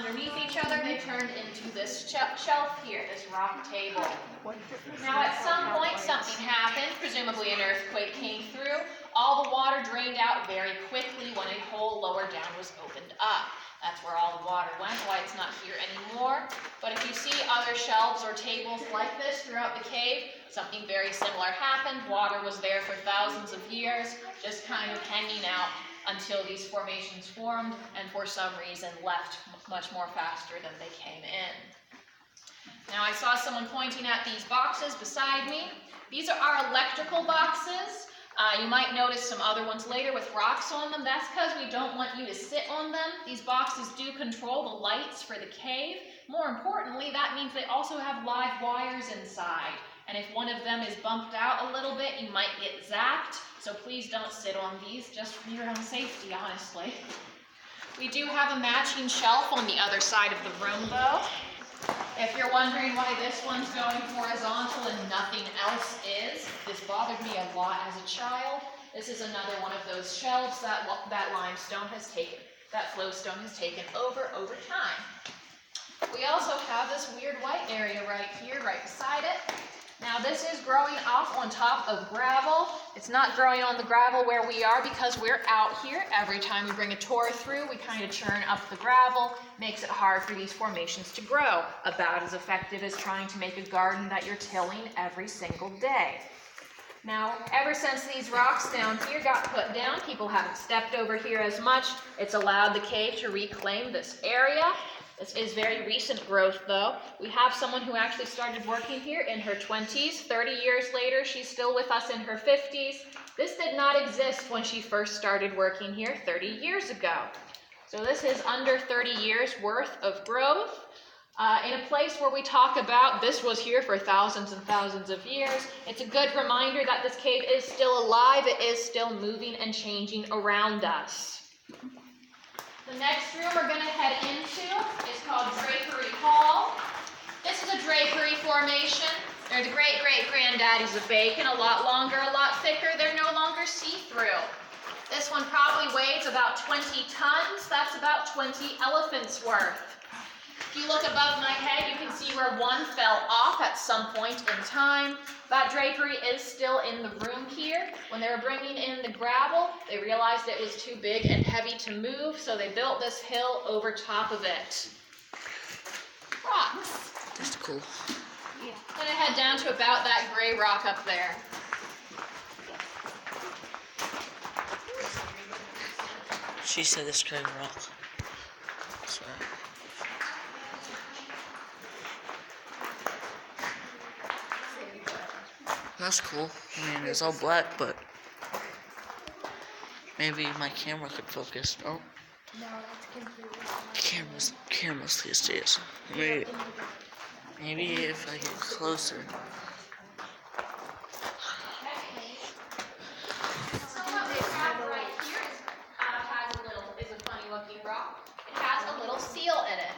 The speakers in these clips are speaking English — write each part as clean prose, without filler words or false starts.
underneath each other, they turned into this shelf here, this rock table. Now at some point something happened, presumably an earthquake came through. All the water drained out very quickly when a hole lower down was opened up. That's where all the water went, why it's not here anymore. But if you see other shelves or tables like this throughout the cave, something very similar happened. Water was there for thousands of years, just kind of hanging out until these formations formed and for some reason left much more faster than they came in. Now I saw someone pointing at these boxes beside me. These are our electrical boxes. You might notice some other ones later with rocks on them. That's because we don't want you to sit on them. These boxes do control the lights for the cave. More importantly, that means they also have live wires inside. And if one of them is bumped out a little bit, you might get zapped. So please don't sit on these, just for your own safety, honestly. We do have a matching shelf on the other side of the room, though. If you're wondering why this one's going horizontal and nothing else is, this bothered me a lot as a child. This is another one of those shelves that limestone has taken, that flowstone has taken over time. We also have this weird white area right here, right beside it. Now this is growing off on top of gravel. It's not growing on the gravel where we are because we're out here. Every time we bring a tour through, we kind of churn up the gravel. Makes it hard for these formations to grow. About as effective as trying to make a garden that you're tilling every single day. Now, ever since these rocks down here got put down, people haven't stepped over here as much. It's allowed the cave to reclaim this area. This is very recent growth, though. We have someone who actually started working here in her 20s. 30 years later, she's still with us in her 50s. This did not exist when she first started working here 30 years ago. So this is under 30 years worth of growth in a place where we talk about this was here for thousands and thousands of years. It's a good reminder that this cave is still alive. It is still moving and changing around us. The next room we're going to head into is called Drapery Hall. This is a drapery formation. They're the great-great-granddaddies of bacon, a lot longer, a lot thicker. They're no longer see-through. This one probably weighs about 20 tons. That's about 20 elephants worth. If you look above my head, you can see where one fell off at some point in time. That drapery is still in the room here. When they were bringing in the gravel, they realized it was too big and heavy to move, so they built this hill over top of it. Rocks. That's cool. Yeah. I'm going to head down to about that gray rock up there. She said this gray rock. Sorry. That's cool. I mean, it's all black, but maybe my camera could focus. Oh. No, that's completely Cameras these days. Maybe if I get closer. So what we have right here is a funny looking rock. It has a little seal in it.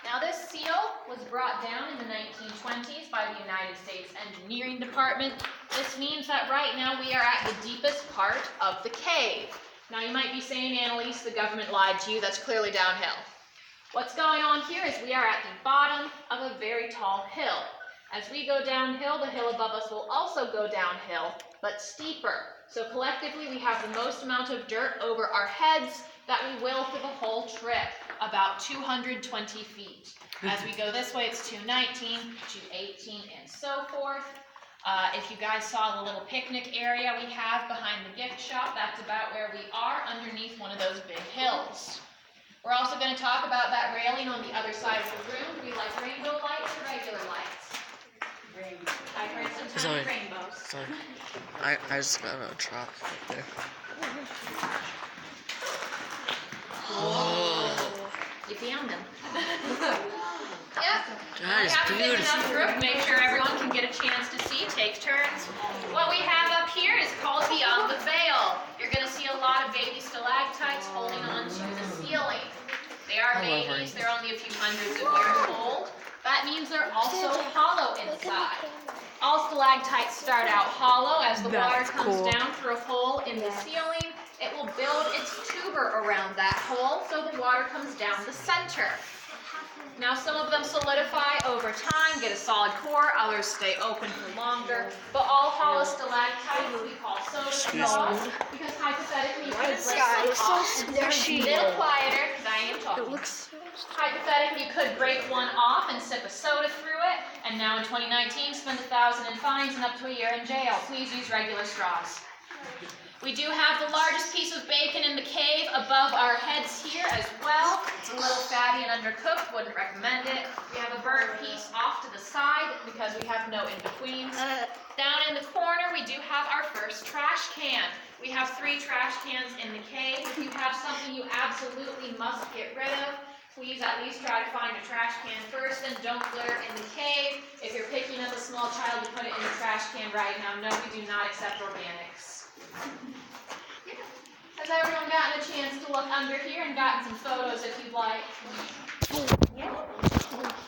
Now this seal was brought down in the 1920s by the United States Engineering Department. This means that right now we are at the deepest part of the cave. Now you might be saying, Annalise, the government lied to you. That's clearly downhill. What's going on here is we are at the bottom of a very tall hill. As we go downhill, the hill above us will also go downhill, but steeper. So collectively we have the most amount of dirt over our heads that we will for the whole trip, about 220 feet. As we go this way, it's 219, 218, and so forth. If you guys saw the little picnic area we have behind the gift shop, that's about where we are underneath one of those big hills. We're also going to talk about that railing on the other side of the room. Do we like rainbow lights or regular lights? Rainbow. I heard some tiny rainbows. Sorry. I just got a truck right there. Oh. You found them. Yep. That is we have a big beautiful. enough group, make sure everyone can get a chance to see, take turns. What we have up here is called Beyond the Veil. You're going to see a lot of baby stalactites holding on to the ceiling. They are babies, they're only a few hundreds of years old. That means they're also hollow inside. All stalactites start out hollow. As the water comes down through a hole in the ceiling, it will build its tuber around that hole so the water comes down the center. Now some of them solidify over time, get a solid core, others stay open for longer, but all hollow stalactites we call soda straws, because hypothetically you could break one off. squishy. A little quieter, because I am talking. It looks Hypothetically, you could break one off and sip a soda through it, and now in 2019 spend $1,000 in fines and up to a year in jail. Please use regular straws. We do have the largest piece of bacon in the cave above our heads here as well. It's a little fatty and undercooked, wouldn't recommend it. We have a burnt piece off to the side because we have no in-betweens. Down in the corner, we do have our first trash can. We have 3 trash cans in the cave. If you have something you absolutely must get rid of, please at least try to find a trash can first and don't litter in the cave. If you're picking up a small child, you put it in the trash can right now. No, we do not accept organics. Has everyone gotten a chance to look under here and gotten some photos if you'd like? Yeah.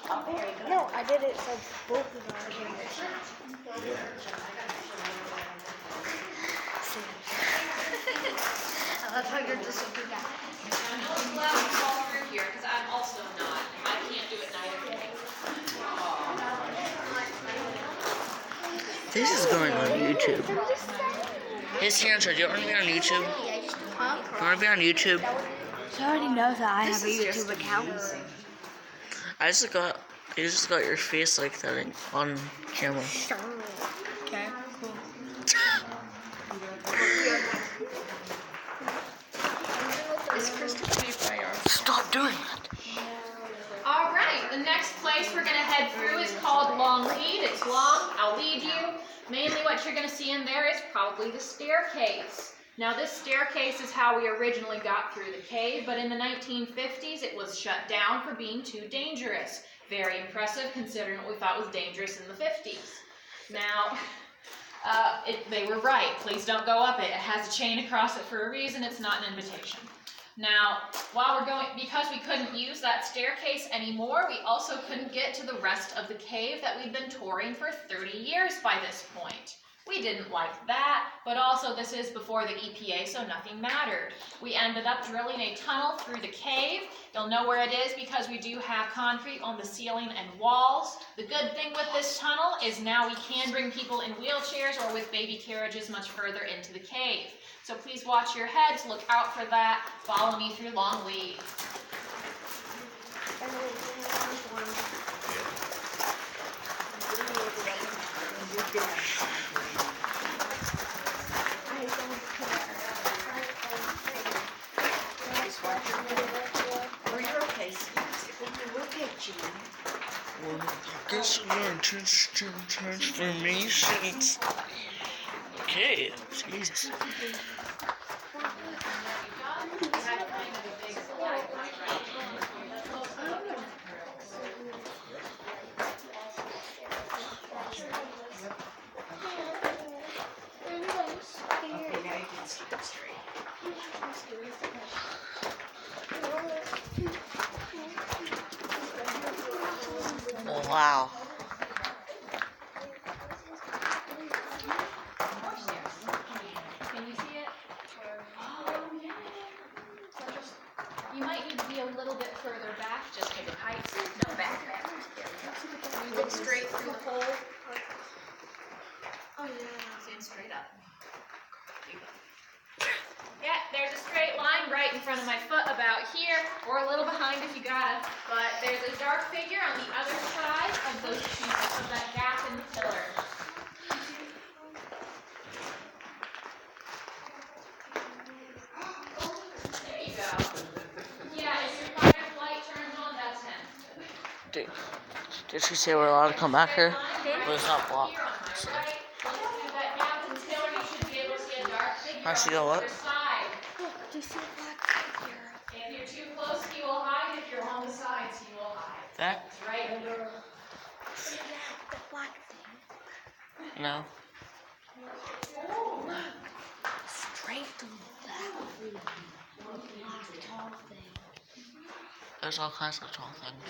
Oh, very good. no, I did it so both of them are here. I love how you're just a good guy. I'm not allowed to fall through here because I'm also not. I can't do it neither way. This is going on YouTube. Hey, Sandra, do you want to be on YouTube? Huh? You want to be on YouTube? She already knows that I have a YouTube account. You just got your face like that on camera. Okay, cool. Stop doing that. All right, the next place we're going to head through is called Long Lead. It's long. I'll lead you. Mainly what you're going to see in there is probably the staircase. Now this staircase is how we originally got through the cave, but in the 1950s it was shut down for being too dangerous. Very impressive considering what we thought was dangerous in the 50s. Now, they were right. Please don't go up it. It has a chain across it for a reason. It's not an invitation. Now, because we couldn't use that staircase anymore, we also couldn't get to the rest of the cave that we'd been touring for 30 years by this point. We didn't like that, but also this is before the EPA, so nothing mattered. We ended up drilling a tunnel through the cave. You'll know where it is because we do have concrete on the ceiling and walls. The good thing with this tunnel is now we can bring people in wheelchairs or with baby carriages much further into the cave. So please watch your heads, look out for that, follow me through Long Lead. This transformations. Okay, Jesus. Wow. Can you see it? Oh, yeah. You might need to be a little bit further back just because of height. No, back. You look straight through the hole. Oh yeah. Stand straight up. Yeah, there's a straight line right in front of my foot about here, or a little behind if you gotta. But there's a dark figure on the other side of those of that gap in the pillar. There you go. Yeah, if your firelight turns on, that's him. Did she say we're allowed to come back here? But it's not blocked. So. I see the what? Look, do you see a black figure? If you're too close, he will hide. If you're on the sides, he will hide. That? It's right under. See that, the black thing? No. Straight to that black tall thing. There's all kinds of tall things.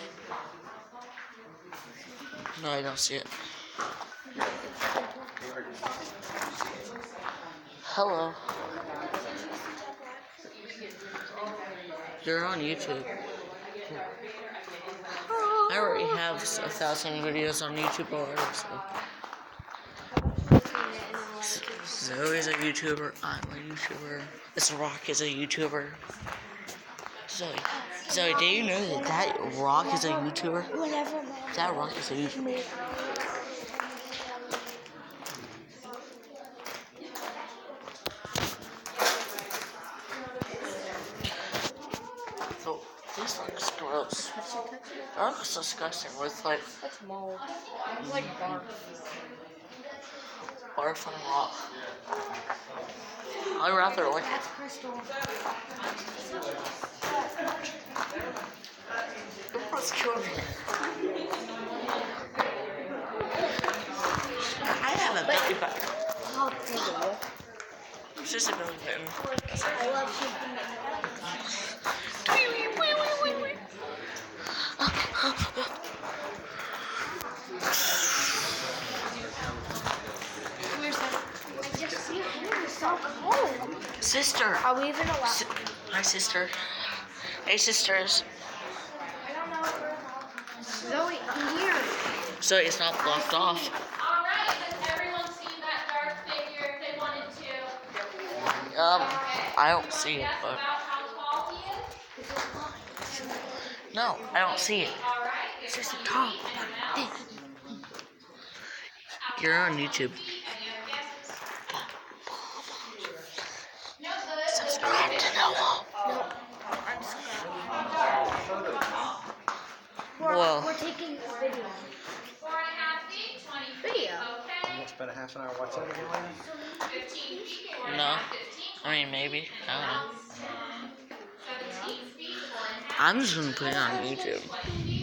No, I don't see it. Hello. Did you see that black thing? You're on YouTube. I already have 1,000 videos on YouTube already, so. Zoe's a YouTuber, I'm a YouTuber. This Rock is a YouTuber. Zoe, do you know that that Rock is a YouTuber? Whenever That Rock is a YouTuber. So, this looks gross. That looks disgusting with like That's mold. Like barf. barf on a rock. I'd rather like That's crystal. Let's kill me. I have a belly button. How pretty. It's just a belly button. I love shaking it. Where's that? I just see it. It's so cold. Sister. Are we even allowed? Hi, sister. Hey, sisters. Zoe, I'm here. So it's not blocked off. Alright, has everyone seen that dark figure if they wanted to? I don't see it, Guess but about how tall he is? no, I don't see it. Alright, It's just a top. You're on YouTube. Subscribe to Noah. Whoa. We're taking a video. 4.5 feet, 20 feet. Video. Okay. We'll spend a half an hour watching it again later. 15 feet, 4.5, No. 15. I mean, maybe. I don't know. 17 feet, 4.5. I'm just gonna put it on YouTube. 20 feet,